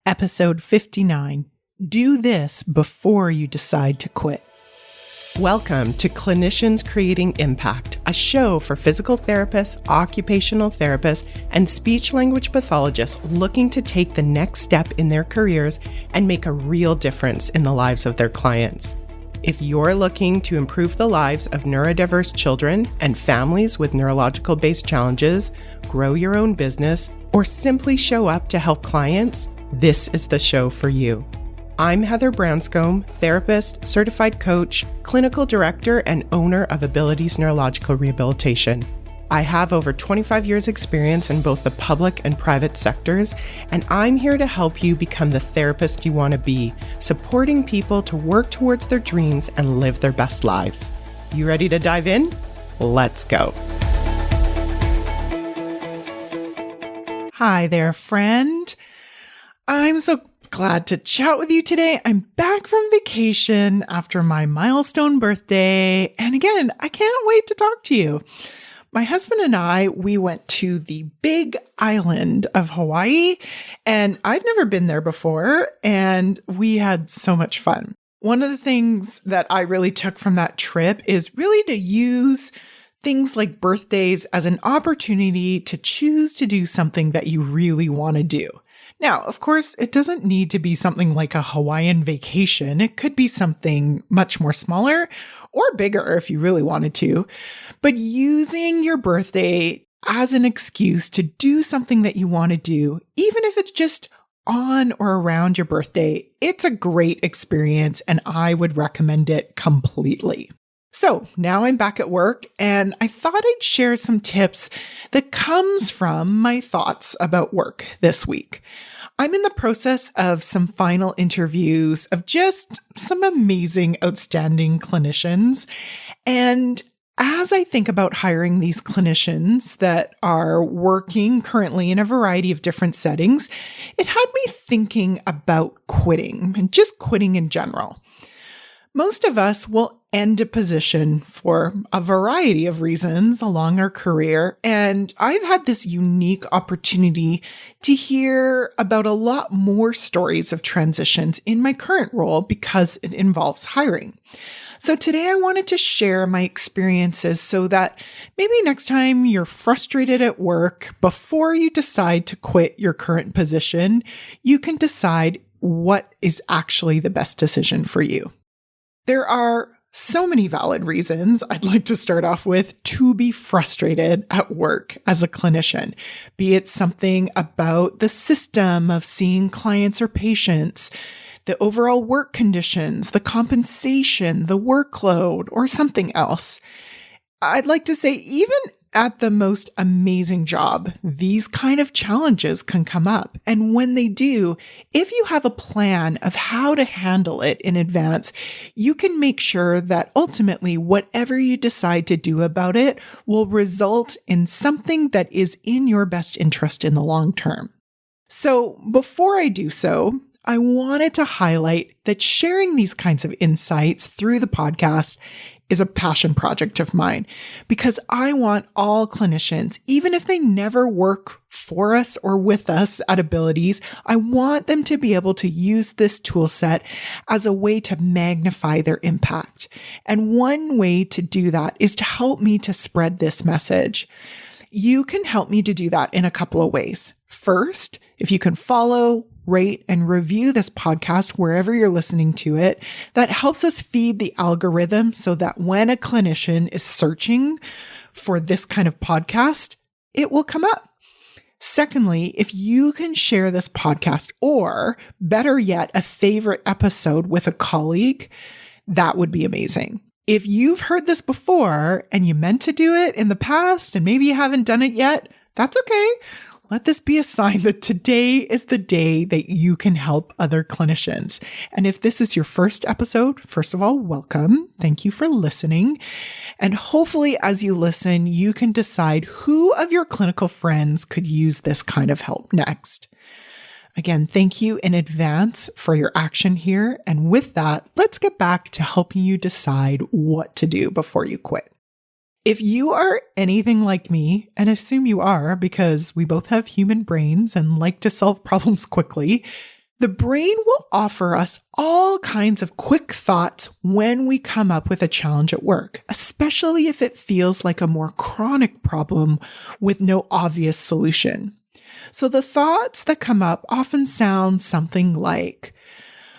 Episode 59. Do this before you decide to quit. Welcome to Clinicians Creating Impact, a show for physical therapists, occupational therapists, and speech-language pathologists looking to take the next step in their careers and make a real difference in the lives of their clients. If you're looking to improve the lives of neurodiverse children and families with neurological-based challenges, grow your own business, or simply show up to help clients, this is the show for you. I'm Heather Branscombe, therapist, certified coach, clinical director, and owner of Abilities Neurological Rehabilitation. I have over 25 years experience in both the public and private sectors, and I'm here to help you become the therapist you want to be, supporting people to work towards their dreams and live their best lives. You ready to dive in? Let's go. Hi there, friend. I'm so glad to chat with you today. I'm back from vacation after my milestone birthday. And again, I can't wait to talk to you. My husband and I, we went to the big island of Hawaii, and I'd never been there before, and we had so much fun. One of the things that I really took from that trip is really to use things like birthdays as an opportunity to choose to do something that you really want to do. Now, of course, it doesn't need to be something like a Hawaiian vacation. It could be something much more smaller or bigger if you really wanted to. But using your birthday as an excuse to do something that you want to do, even if it's just on or around your birthday, it's a great experience and I would recommend it completely. So now I'm back at work and I thought I'd share some tips that comes from my thoughts about work this week. I'm in the process of some final interviews of just some amazing, outstanding clinicians. And as I think about hiring these clinicians that are working currently in a variety of different settings, it had me thinking about quitting and just quitting in general. Most of us will end a position for a variety of reasons along our career, and I've had this unique opportunity to hear about a lot more stories of transitions in my current role because it involves hiring. So today I wanted to share my experiences so that maybe next time you're frustrated at work, before you decide to quit your current position, you can decide what is actually the best decision for you. There are so many valid reasons I'd like to start off with to be frustrated at work as a clinician, be it something about the system of seeing clients or patients, the overall work conditions, the compensation, the workload, or something else. I'd like to say even at the most amazing job, these kind of challenges can come up. And when they do, if you have a plan of how to handle it in advance, you can make sure that ultimately whatever you decide to do about it will result in something that is in your best interest in the long term. So before I do so, I wanted to highlight that sharing these kinds of insights through the podcast is a passion project of mine because I want all clinicians, even if they never work for us or with us at Abilities, I want them to be able to use this tool set as a way to magnify their impact. And one way to do that is to help me to spread this message. You can help me to do that in a couple of ways. First, if you can follow, rate, and review this podcast wherever you're listening to it, that helps us feed the algorithm so that when a clinician is searching for this kind of podcast, it will come up. Secondly, if you can share this podcast or better yet, a favorite episode with a colleague, that would be amazing. If you've heard this before and you meant to do it in the past and maybe you haven't done it yet, that's okay. Let this be a sign that today is the day that you can help other clinicians. And if this is your first episode, first of all, welcome. Thank you for listening. And hopefully as you listen, you can decide who of your clinical friends could use this kind of help next. Again, thank you in advance for your action here. And with that, let's get back to helping you decide what to do before you quit. If you are anything like me, and assume you are because we both have human brains and like to solve problems quickly, The brain will offer us all kinds of quick thoughts when we come up with a challenge at work, especially if it feels like a more chronic problem with no obvious solution. So the thoughts that come up often sound something like,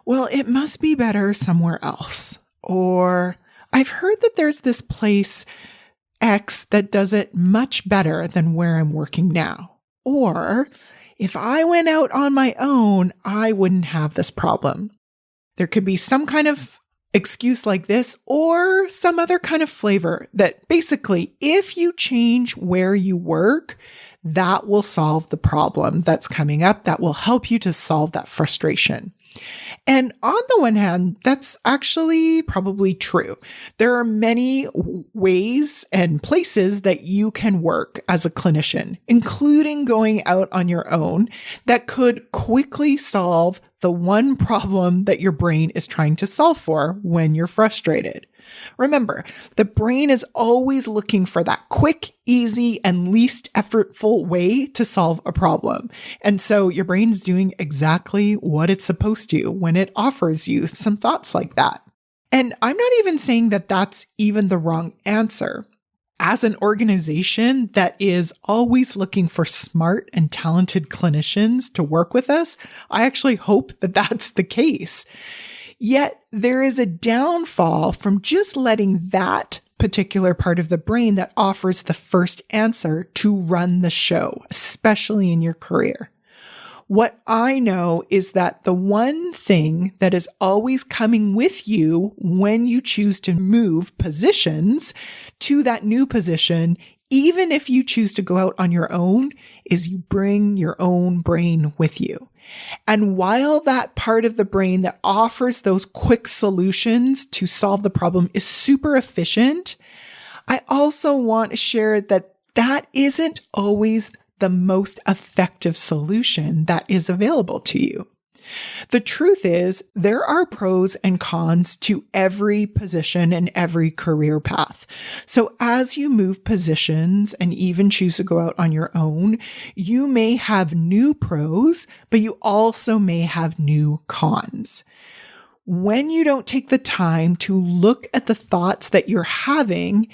well, it must be better somewhere else. Or I've heard that there's this place X that does it much better than where I'm working now. Or if I went out on my own, I wouldn't have this problem. There could be some kind of excuse like this or some other kind of flavor that basically, if you change where you work, that will solve the problem that's coming up. That will help you to solve that frustration. And on the one hand, that's actually probably true. There are many ways and places that you can work as a clinician, including going out on your own, that could quickly solve the one problem that your brain is trying to solve for when you're frustrated. Remember, the brain is always looking for that quick, easy, and least effortful way to solve a problem. And so your brain's doing exactly what it's supposed to when it offers you some thoughts like that. And I'm not even saying that that's even the wrong answer. As an organization that is always looking for smart and talented clinicians to work with us, I actually hope that that's the case. Yet there is a downfall from just letting that particular part of the brain that offers the first answer to run the show, especially in your career. What I know is that the one thing that is always coming with you when you choose to move positions to that new position, even if you choose to go out on your own, is you bring your own brain with you. And while that part of the brain that offers those quick solutions to solve the problem is super efficient, I also want to share that that isn't always the most effective solution that is available to you. The truth is, there are pros and cons to every position and every career path. So as you move positions and even choose to go out on your own, you may have new pros, but you also may have new cons. When you don't take the time to look at the thoughts that you're having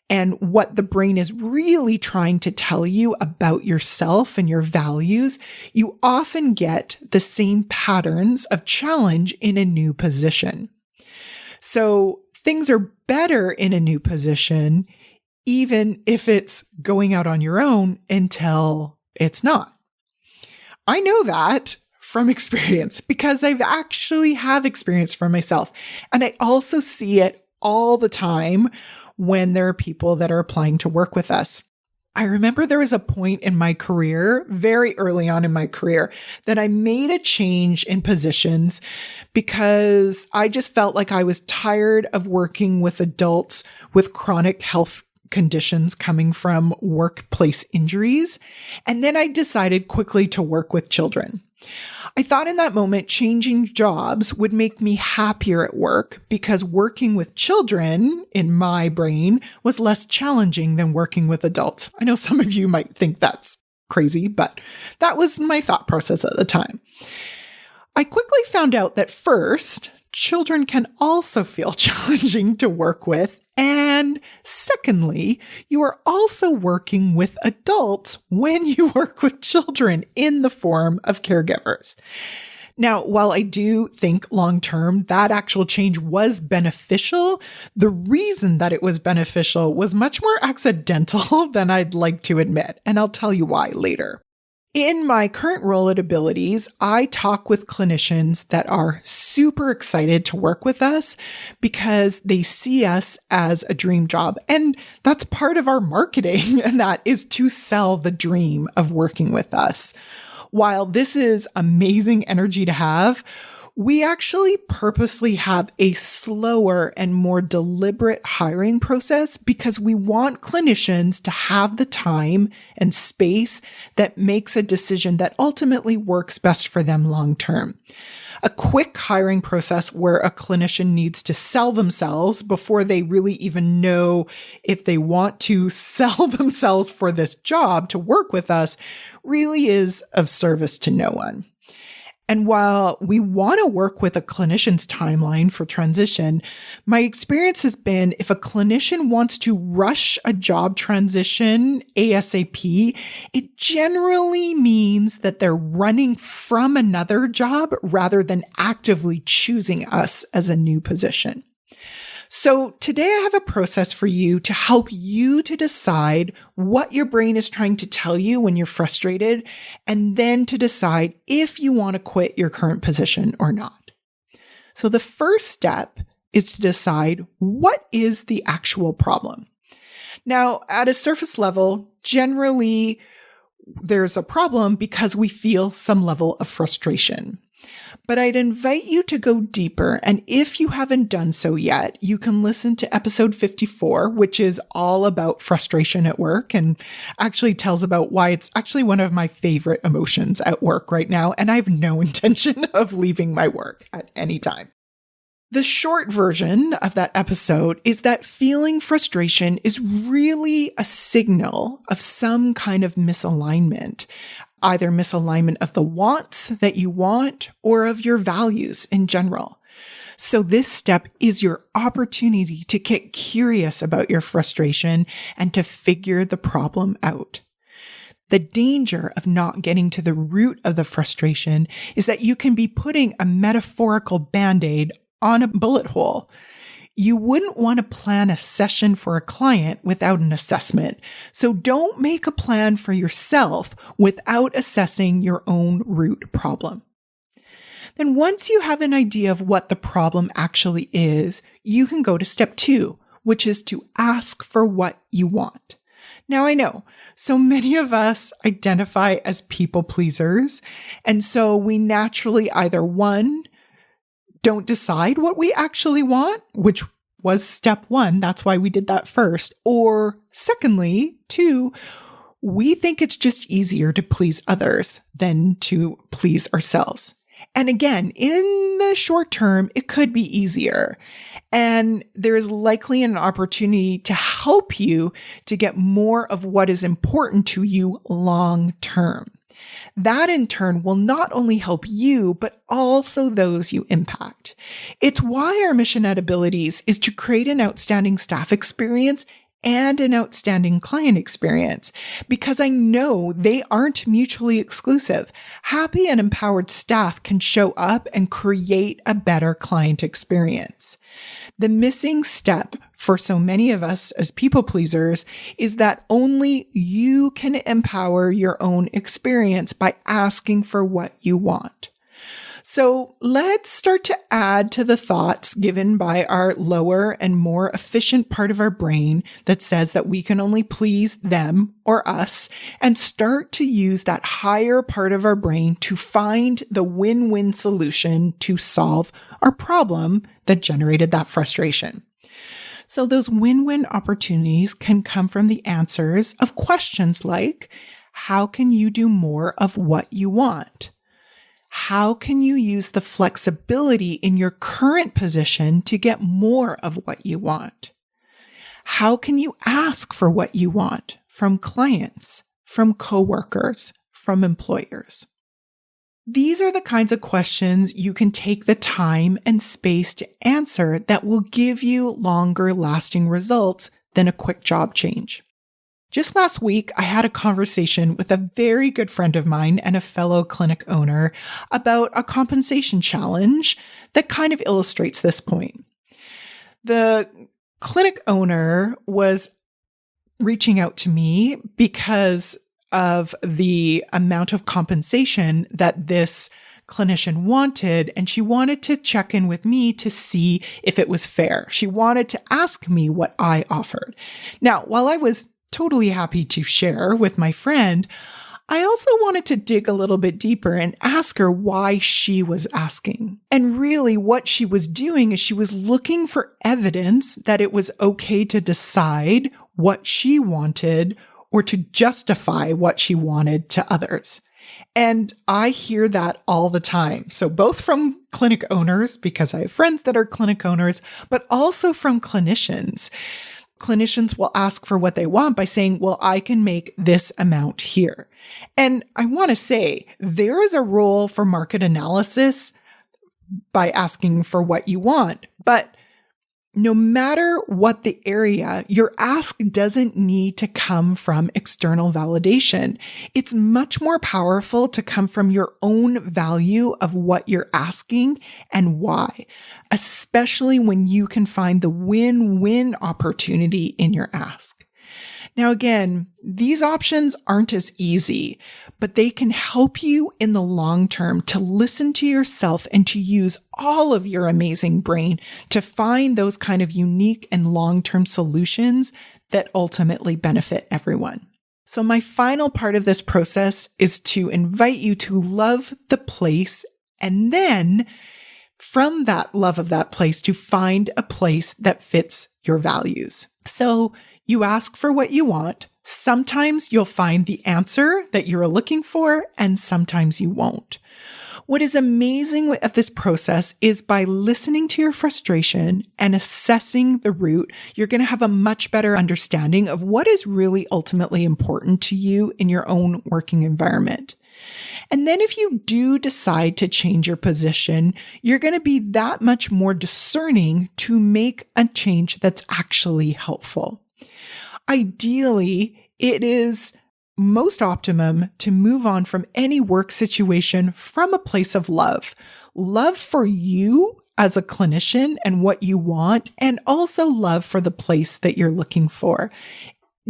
and what the brain is really trying to tell you about yourself and your values, you often get the same patterns of challenge in a new position. So things are better in a new position, even if it's going out on your own until it's not. I know that from experience because I've actually have experience for myself. And I also see it all the time when there are people that are applying to work with us. I remember there was a point in my career, very early on in my career, that I made a change in positions because I just felt like I was tired of working with adults with chronic health conditions coming from workplace injuries. And then I decided quickly to work with children. I thought in that moment, changing jobs would make me happier at work because working with children in my brain was less challenging than working with adults. I know some of you might think that's crazy, but that was my thought process at the time. I quickly found out that first, children can also feel challenging to work with. And secondly, you are also working with adults when you work with children in the form of caregivers. Now, while I do think long-term that actual change was beneficial, the reason that it was beneficial was much more accidental than I'd like to admit, and I'll tell you why later. In my current role at Abilities, I talk with clinicians that are super excited to work with us because they see us as a dream job. And that's part of our marketing, and that is to sell the dream of working with us. While this is amazing energy to have, we actually purposely have a slower and more deliberate hiring process because we want clinicians to have the time and space that makes a decision that ultimately works best for them long term. A quick hiring process where a clinician needs to sell themselves before they really even know if they want to sell themselves for this job to work with us really is of service to no one. And while we want to work with a clinician's timeline for transition, my experience has been if a clinician wants to rush a job transition ASAP, it generally means that they're running from another job rather than actively choosing us as a new position. So today I have a process for you to help you to decide what your brain is trying to tell you when you're frustrated, and then to decide if you want to quit your current position or not. So the first step is to decide what is the actual problem. Now, at a surface level, generally there's a problem because we feel some level of frustration. But I'd invite you to go deeper. And if you haven't done so yet, you can listen to episode 54, which is all about frustration at work and actually tells about why it's actually one of my favorite emotions at work right now. And I have no intention of leaving my work at any time. The short version of that episode is that feeling frustration is really a signal of some kind of misalignment. Either misalignment of the wants that you want or of your values in general. So this step is your opportunity to get curious about your frustration and to figure the problem out. The danger of not getting to the root of the frustration is that you can be putting a metaphorical band-aid on a bullet hole. You wouldn't want to plan a session for a client without an assessment. So don't make a plan for yourself without assessing your own root problem. Then once you have an idea of what the problem actually is, you can go to step 2, which is to ask for what you want. Now I know so many of us identify as people pleasers, and so we naturally either one, don't decide what we actually want, which was step 1. That's why we did that first. Or secondly, 2, we think it's just easier to please others than to please ourselves. And again, in the short term, it could be easier. And there is likely an opportunity to help you to get more of what is important to you long term. That in turn will not only help you, but also those you impact. It's why our mission at Abilities is to create an outstanding staff experience and an outstanding client experience, because I know they aren't mutually exclusive. Happy and empowered staff can show up and create a better client experience. The missing step for so many of us as people pleasers is that only you can empower your own experience by asking for what you want. So let's start to add to the thoughts given by our lower and more efficient part of our brain that says that we can only please them or us, and start to use that higher part of our brain to find the win-win solution to solve our problem that generated that frustration. So those win-win opportunities can come from the answers of questions like, how can you do more of what you want? How can you use the flexibility in your current position to get more of what you want? How can you ask for what you want from clients, from coworkers, from employers? These are the kinds of questions you can take the time and space to answer that will give you longer lasting results than a quick job change. Just last week, I had a conversation with a very good friend of mine and a fellow clinic owner about a compensation challenge that kind of illustrates this point. The clinic owner was reaching out to me because of the amount of compensation that this clinician wanted, and she wanted to check in with me to see if it was fair. She wanted to ask me what I offered. Now, while I was totally happy to share with my friend, I also wanted to dig a little bit deeper and ask her why she was asking. And really what she was doing is she was looking for evidence that it was okay to decide what she wanted or to justify what she wanted to others. And I hear that all the time. So both from clinic owners, because I have friends that are clinic owners, but also from clinicians. clinicians will ask for what they want by saying, well, I can make this amount here. And I want to say there is a role for market analysis by asking for what you want. But no matter what the area, your ask doesn't need to come from external validation. It's much more powerful to come from your own value of what you're asking and why, especially when you can find the win-win opportunity in your ask. Now, again, these options aren't as easy, but they can help you in the long term to listen to yourself and to use all of your amazing brain to find those kind of unique and long-term solutions that ultimately benefit everyone. So my final part of this process is to invite you to love the place, and then from that love of that place to find a place that fits your values. So you ask for what you want. Sometimes you'll find the answer that you're looking for, and sometimes you won't. What is amazing of this process is by listening to your frustration and assessing the root, you're going to have a much better understanding of what is really ultimately important to you in your own working environment. And then if you do decide to change your position, you're going to be that much more discerning to make a change that's actually helpful. Ideally, it is most optimum to move on from any work situation from a place of love. Love for you as a clinician and what you want, and also love for the place that you're looking for.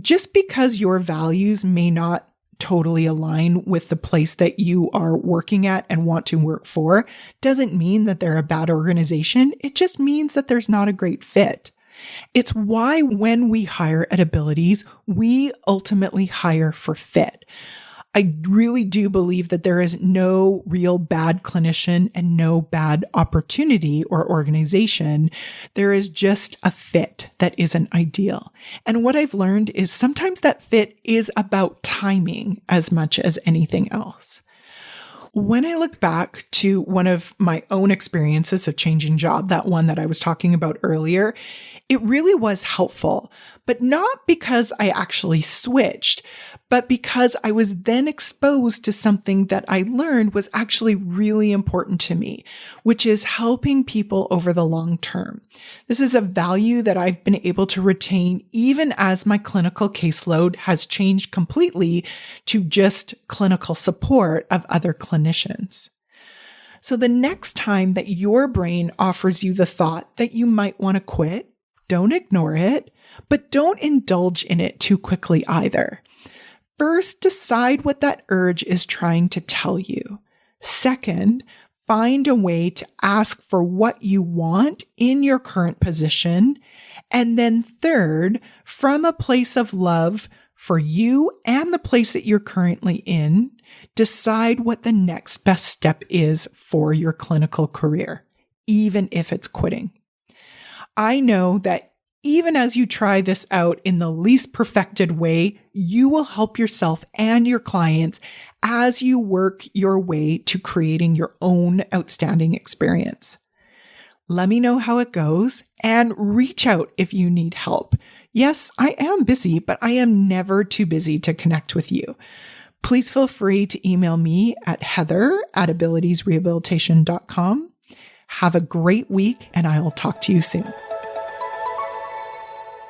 Just because your values may not totally align with the place that you are working at and want to work for doesn't mean that they're a bad organization. It just means that there's not a great fit. It's why when we hire at Abilities, we ultimately hire for fit. I really do believe that there is no real bad clinician and no bad opportunity or organization. There is just a fit that isn't ideal. And what I've learned is sometimes that fit is about timing as much as anything else. When I look back to one of my own experiences of changing job, that one that I was talking about earlier, it really was helpful, but not because I actually switched, but because I was then exposed to something that I learned was actually really important to me, which is helping people over the long term. This is a value that I've been able to retain even as my clinical caseload has changed completely to just clinical support of other clinicians. So the next time that your brain offers you the thought that you might want to quit, don't ignore it, but don't indulge in it too quickly either. First, decide what that urge is trying to tell you. Second, find a way to ask for what you want in your current position. And then third, from a place of love for you and the place that you're currently in, decide what the next best step is for your clinical career, even if it's quitting. I know that even as you try this out in the least perfected way, you will help yourself and your clients as you work your way to creating your own outstanding experience. Let me know how it goes and reach out if you need help. Yes, I am busy, but I am never too busy to connect with you. Please feel free to email me at heather@abilitiesrehabilitation.com. Have a great week, and I'll talk to you soon.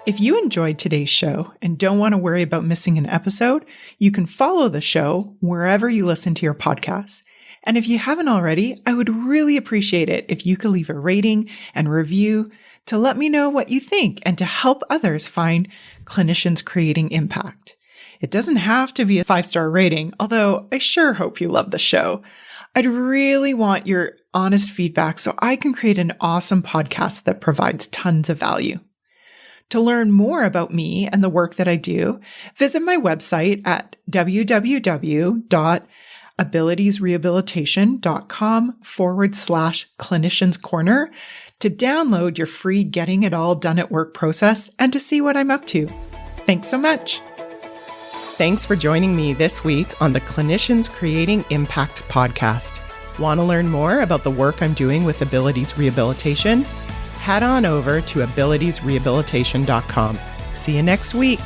If you enjoyed today's show and don't want to worry about missing an episode, you can follow the show wherever you listen to your podcasts. And if you haven't already, I would really appreciate it if you could leave a rating and review to let me know what you think and to help others find clinicians creating impact. It doesn't have to be a 5-star rating, although I sure hope you love the show. I'd really want your honest feedback so I can create an awesome podcast that provides tons of value. To learn more about me and the work that I do, visit my website at www.abilitiesrehabilitation.com/clinicians corner to download your free Getting It All Done at Work process and to see what I'm up to. Thanks so much. Thanks for joining me this week on the Clinicians Creating Impact podcast. Want to learn more about the work I'm doing with Abilities Rehabilitation? Head on over to abilitiesrehabilitation.com. See you next week.